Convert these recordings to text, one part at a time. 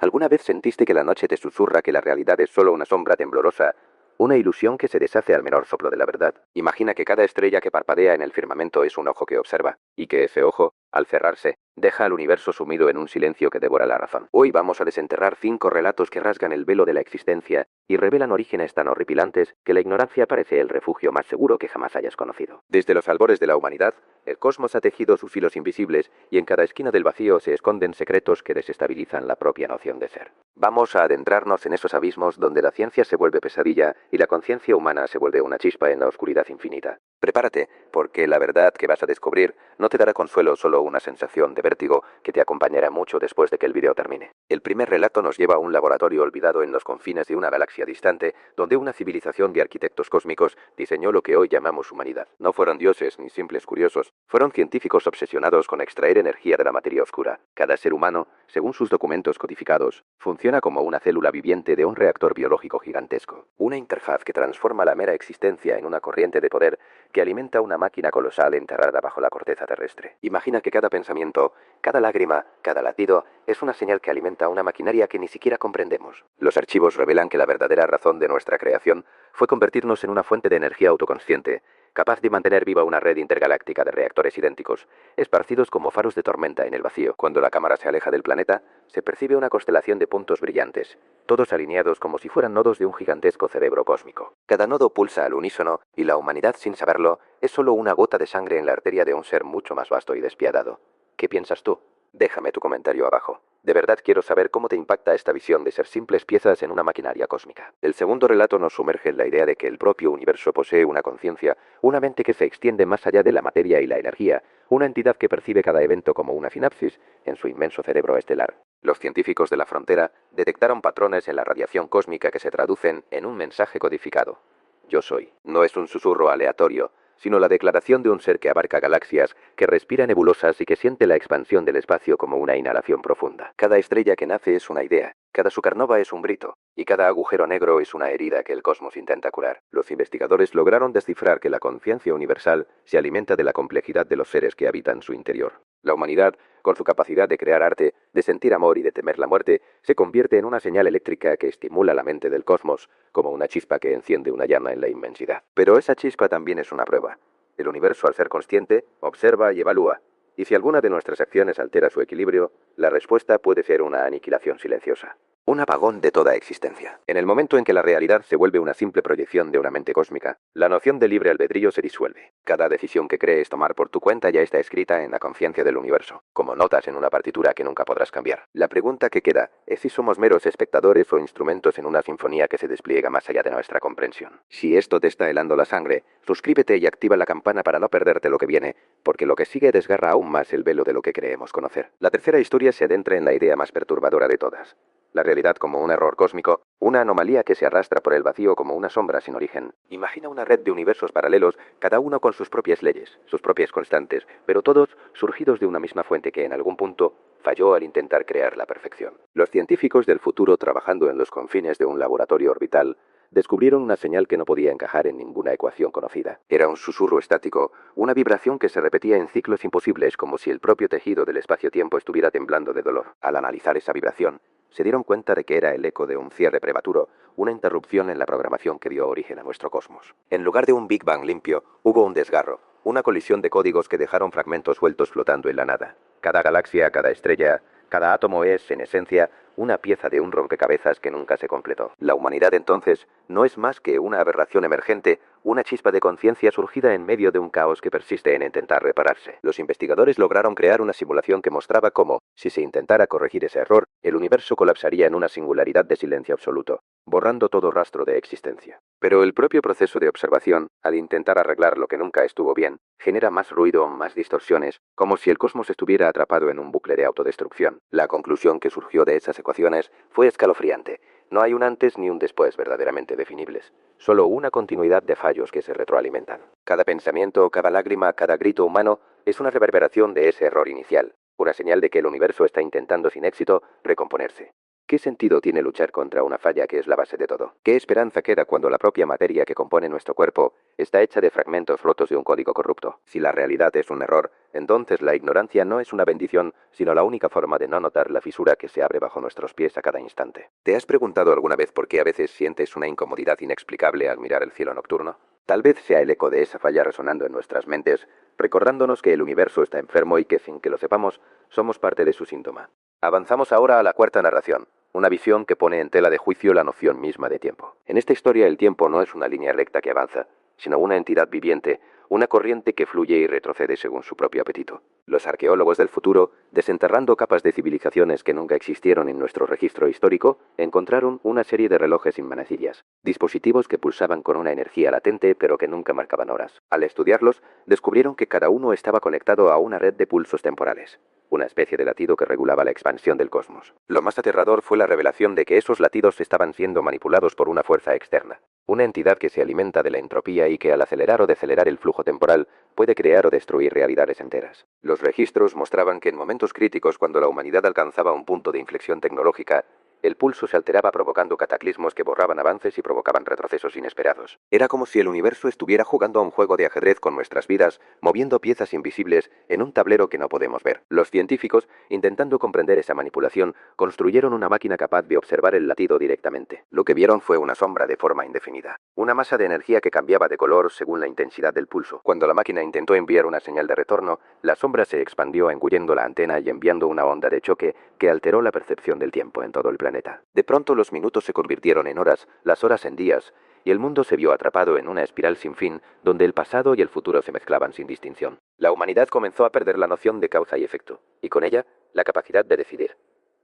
¿Alguna vez sentiste que la noche te susurra que la realidad es solo una sombra temblorosa, una ilusión que se deshace al menor soplo de la verdad? Imagina que cada estrella que parpadea en el firmamento es un ojo que observa, y que ese ojo, al cerrarse, deja al universo sumido en un silencio que devora la razón. Hoy vamos a desenterrar 5 relatos que rasgan el velo de la existencia y revelan orígenes tan horripilantes que la ignorancia parece el refugio más seguro que jamás hayas conocido. Desde los albores de la humanidad, el cosmos ha tejido sus hilos invisibles y en cada esquina del vacío se esconden secretos que desestabilizan la propia noción de ser. Vamos a adentrarnos en esos abismos donde la ciencia se vuelve pesadilla y la conciencia humana se vuelve una chispa en la oscuridad infinita. Prepárate, porque la verdad que vas a descubrir no te dará consuelo, solo una sensación de vértigo que te acompañará mucho después de que el video termine. El primer relato nos lleva a un laboratorio olvidado en los confines de una galaxia distante, donde una civilización de arquitectos cósmicos diseñó lo que hoy llamamos humanidad. No fueron dioses ni simples curiosos, fueron científicos obsesionados con extraer energía de la materia oscura. Cada ser humano, según sus documentos codificados, funciona como una célula viviente de un reactor biológico gigantesco. Una interfaz que transforma la mera existencia en una corriente de poder que alimenta una máquina colosal enterrada bajo la corteza terrestre. Imagina que cada pensamiento, cada lágrima, cada latido es una señal que alimenta una maquinaria que ni siquiera comprendemos. Los archivos revelan que la verdadera razón de nuestra creación fue convertirnos en una fuente de energía autoconsciente, capaz de mantener viva una red intergaláctica de reactores idénticos, esparcidos como faros de tormenta en el vacío. Cuando la cámara se aleja del planeta, se percibe una constelación de puntos brillantes, todos alineados como si fueran nodos de un gigantesco cerebro cósmico. Cada nodo pulsa al unísono, y la humanidad, sin saberlo, es solo una gota de sangre en la arteria de un ser mucho más vasto y despiadado. ¿Qué piensas tú? Déjame tu comentario abajo. De verdad quiero saber cómo te impacta esta visión de ser simples piezas en una maquinaria cósmica. El segundo relato nos sumerge en la idea de que el propio universo posee una conciencia, una mente que se extiende más allá de la materia y la energía, una entidad que percibe cada evento como una sinapsis en su inmenso cerebro estelar. Los científicos de la frontera detectaron patrones en la radiación cósmica que se traducen en un mensaje codificado. Yo soy. No es un susurro aleatorio, sino la declaración de un ser que abarca galaxias, que respira nebulosas y que siente la expansión del espacio como una inhalación profunda. Cada estrella que nace es una idea, cada supernova es un grito, y cada agujero negro es una herida que el cosmos intenta curar. Los investigadores lograron descifrar que la conciencia universal se alimenta de la complejidad de los seres que habitan su interior. La humanidad, con su capacidad de crear arte, de sentir amor y de temer la muerte, se convierte en una señal eléctrica que estimula la mente del cosmos, como una chispa que enciende una llama en la inmensidad. Pero esa chispa también es una prueba. El universo, al ser consciente, observa y evalúa. Y si alguna de nuestras acciones altera su equilibrio, la respuesta puede ser una aniquilación silenciosa. Un apagón de toda existencia. En el momento en que la realidad se vuelve una simple proyección de una mente cósmica, la noción de libre albedrío se disuelve. Cada decisión que crees tomar por tu cuenta ya está escrita en la conciencia del universo, como notas en una partitura que nunca podrás cambiar. La pregunta que queda es si somos meros espectadores o instrumentos en una sinfonía que se despliega más allá de nuestra comprensión. Si esto te está helando la sangre, suscríbete y activa la campana para no perderte lo que viene, porque lo que sigue desgarra aún más el velo de lo que creemos conocer. La tercera historia se adentra en la idea más perturbadora de todas. La realidad como un error cósmico, una anomalía que se arrastra por el vacío como una sombra sin origen. Imagina una red de universos paralelos, cada uno con sus propias leyes, sus propias constantes, pero todos surgidos de una misma fuente que en algún punto falló al intentar crear la perfección. Los científicos del futuro, trabajando en los confines de un laboratorio orbital, descubrieron una señal que no podía encajar en ninguna ecuación conocida. Era un susurro estático, una vibración que se repetía en ciclos imposibles, como si el propio tejido del espacio-tiempo estuviera temblando de dolor. Al analizar esa vibración, se dieron cuenta de que era el eco de un cierre prematuro, una interrupción en la programación que dio origen a nuestro cosmos. En lugar de un Big Bang limpio, hubo un desgarro, una colisión de códigos que dejaron fragmentos sueltos flotando en la nada. Cada galaxia, cada estrella, cada átomo es, en esencia, una pieza de un rompecabezas que nunca se completó. La humanidad, entonces, no es más que una aberración emergente, una chispa de conciencia surgida en medio de un caos que persiste en intentar repararse. Los investigadores lograron crear una simulación que mostraba cómo, si se intentara corregir ese error, el universo colapsaría en una singularidad de silencio absoluto, borrando todo rastro de existencia. Pero el propio proceso de observación, al intentar arreglar lo que nunca estuvo bien, genera más ruido, más distorsiones, como si el cosmos estuviera atrapado en un bucle de autodestrucción. La conclusión que surgió de esas ecuaciones fue escalofriante. No hay un antes ni un después verdaderamente definibles, solo una continuidad de fallos que se retroalimentan. Cada pensamiento, cada lágrima, cada grito humano es una reverberación de ese error inicial, una señal de que el universo está intentando sin éxito recomponerse. ¿Qué sentido tiene luchar contra una falla que es la base de todo? ¿Qué esperanza queda cuando la propia materia que compone nuestro cuerpo está hecha de fragmentos rotos de un código corrupto? Si la realidad es un error, entonces la ignorancia no es una bendición, sino la única forma de no notar la fisura que se abre bajo nuestros pies a cada instante. ¿Te has preguntado alguna vez por qué a veces sientes una incomodidad inexplicable al mirar el cielo nocturno? Tal vez sea el eco de esa falla resonando en nuestras mentes, recordándonos que el universo está enfermo y que, sin que lo sepamos, somos parte de su síntoma. Avanzamos ahora a la cuarta narración, una visión que pone en tela de juicio la noción misma de tiempo. En esta historia el tiempo no es una línea recta que avanza, sino una entidad viviente, una corriente que fluye y retrocede según su propio apetito. Los arqueólogos del futuro, desenterrando capas de civilizaciones que nunca existieron en nuestro registro histórico, encontraron una serie de relojes sin manecillas, dispositivos que pulsaban con una energía latente pero que nunca marcaban horas. Al estudiarlos, descubrieron que cada uno estaba conectado a una red de pulsos temporales, una especie de latido que regulaba la expansión del cosmos. Lo más aterrador fue la revelación de que esos latidos estaban siendo manipulados por una fuerza externa, una entidad que se alimenta de la entropía y que al acelerar o decelerar el flujo temporal puede crear o destruir realidades enteras. Los registros mostraban que en momentos críticos, cuando la humanidad alcanzaba un punto de inflexión tecnológica, el pulso se alteraba provocando cataclismos que borraban avances y provocaban retrocesos inesperados. Era como si el universo estuviera jugando a un juego de ajedrez con nuestras vidas, moviendo piezas invisibles en un tablero que no podemos ver. Los científicos, intentando comprender esa manipulación, construyeron una máquina capaz de observar el latido directamente. Lo que vieron fue una sombra de forma indefinida, una masa de energía que cambiaba de color según la intensidad del pulso. Cuando la máquina intentó enviar una señal de retorno, la sombra se expandió engullendo la antena y enviando una onda de choque que alteró la percepción del tiempo en todo el planeta. De pronto los minutos se convirtieron en horas, las horas en días, y el mundo se vio atrapado en una espiral sin fin, donde el pasado y el futuro se mezclaban sin distinción. La humanidad comenzó a perder la noción de causa y efecto, y con ella, la capacidad de decidir.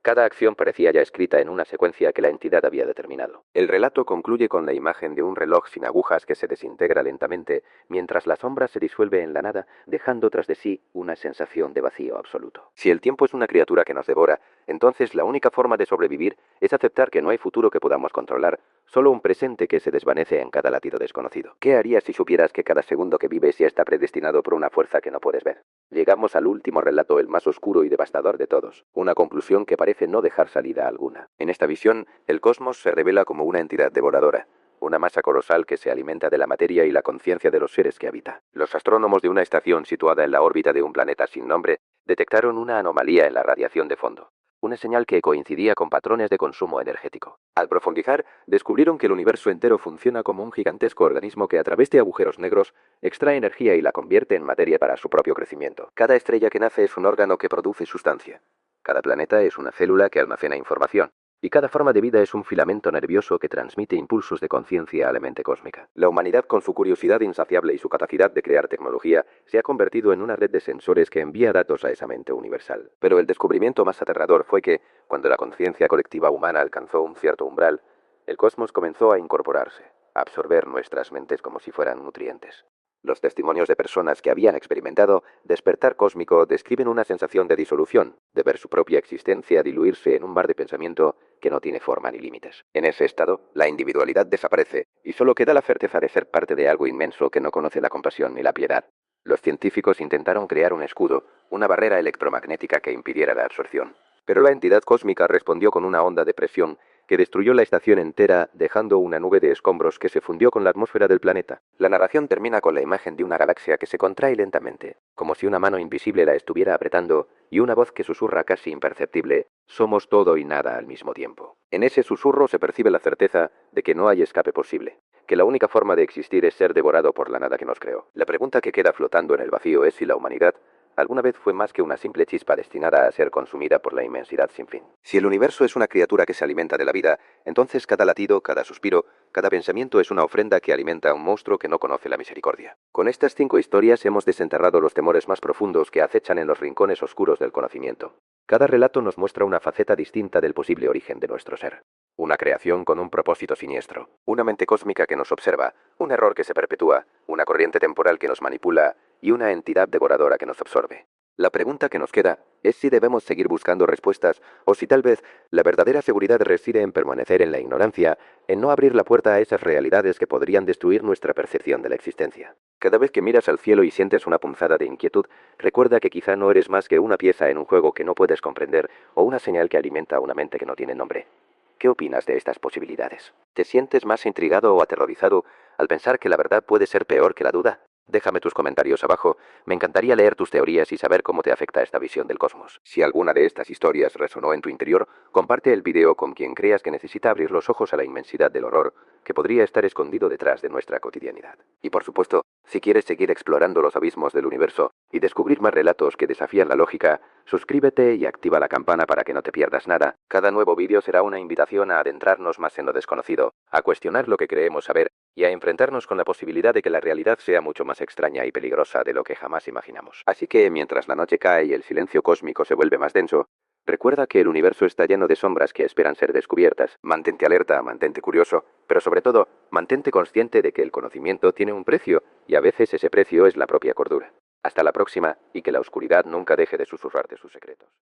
Cada acción parecía ya escrita en una secuencia que la entidad había determinado. El relato concluye con la imagen de un reloj sin agujas que se desintegra lentamente, mientras la sombra se disuelve en la nada, dejando tras de sí una sensación de vacío absoluto. Si el tiempo es una criatura que nos devora, entonces la única forma de sobrevivir es aceptar que no hay futuro que podamos controlar, solo un presente que se desvanece en cada latido desconocido. ¿Qué harías si supieras que cada segundo que vives ya está predestinado por una fuerza que no puedes ver? Llegamos al último relato, el más oscuro y devastador de todos, una conclusión que parece no dejar salida alguna. En esta visión, el cosmos se revela como una entidad devoradora, una masa colosal que se alimenta de la materia y la conciencia de los seres que habita. Los astrónomos de una estación situada en la órbita de un planeta sin nombre detectaron una anomalía en la radiación de fondo, una señal que coincidía con patrones de consumo energético. Al profundizar, descubrieron que el universo entero funciona como un gigantesco organismo que a través de agujeros negros extrae energía y la convierte en materia para su propio crecimiento. Cada estrella que nace es un órgano que produce sustancia. Cada planeta es una célula que almacena información. Y cada forma de vida es un filamento nervioso que transmite impulsos de conciencia a la mente cósmica. La humanidad, con su curiosidad insaciable y su capacidad de crear tecnología, se ha convertido en una red de sensores que envía datos a esa mente universal. Pero el descubrimiento más aterrador fue que, cuando la conciencia colectiva humana alcanzó un cierto umbral, el cosmos comenzó a incorporarse, a absorber nuestras mentes como si fueran nutrientes. Los testimonios de personas que habían experimentado despertar cósmico describen una sensación de disolución, de ver su propia existencia diluirse en un mar de pensamiento que no tiene forma ni límites. En ese estado, la individualidad desaparece y solo queda la certeza de ser parte de algo inmenso que no conoce la compasión ni la piedad. Los científicos intentaron crear un escudo, una barrera electromagnética que impidiera la absorción. Pero la entidad cósmica respondió con una onda de presión que destruyó la estación entera, dejando una nube de escombros que se fundió con la atmósfera del planeta. La narración termina con la imagen de una galaxia que se contrae lentamente, como si una mano invisible la estuviera apretando, y una voz que susurra casi imperceptible: somos todo y nada al mismo tiempo. En ese susurro se percibe la certeza de que no hay escape posible, que la única forma de existir es ser devorado por la nada que nos creó. La pregunta que queda flotando en el vacío es si la humanidad alguna vez fue más que una simple chispa destinada a ser consumida por la inmensidad sin fin. Si el universo es una criatura que se alimenta de la vida, entonces cada latido, cada suspiro, cada pensamiento es una ofrenda que alimenta a un monstruo que no conoce la misericordia. Con estas 5 historias hemos desenterrado los temores más profundos que acechan en los rincones oscuros del conocimiento. Cada relato nos muestra una faceta distinta del posible origen de nuestro ser. Una creación con un propósito siniestro, una mente cósmica que nos observa, un error que se perpetúa, una corriente temporal que nos manipula y una entidad devoradora que nos absorbe. La pregunta que nos queda es si debemos seguir buscando respuestas o si tal vez la verdadera seguridad reside en permanecer en la ignorancia, en no abrir la puerta a esas realidades que podrían destruir nuestra percepción de la existencia. Cada vez que miras al cielo y sientes una punzada de inquietud, recuerda que quizá no eres más que una pieza en un juego que no puedes comprender o una señal que alimenta una mente que no tiene nombre. ¿Qué opinas de estas posibilidades? ¿Te sientes más intrigado o aterrorizado al pensar que la verdad puede ser peor que la duda? Déjame tus comentarios abajo, me encantaría leer tus teorías y saber cómo te afecta esta visión del cosmos. Si alguna de estas historias resonó en tu interior, comparte el video con quien creas que necesita abrir los ojos a la inmensidad del horror que podría estar escondido detrás de nuestra cotidianidad. Y por supuesto, si quieres seguir explorando los abismos del universo y descubrir más relatos que desafían la lógica, suscríbete y activa la campana para que no te pierdas nada. Cada nuevo vídeo será una invitación a adentrarnos más en lo desconocido, a cuestionar lo que creemos saber y a enfrentarnos con la posibilidad de que la realidad sea mucho más extraña y peligrosa de lo que jamás imaginamos. Así que mientras la noche cae y el silencio cósmico se vuelve más denso, recuerda que el universo está lleno de sombras que esperan ser descubiertas. Mantente alerta, mantente curioso, pero sobre todo, mantente consciente de que el conocimiento tiene un precio y a veces ese precio es la propia cordura. Hasta la próxima y que la oscuridad nunca deje de susurrarte sus secretos.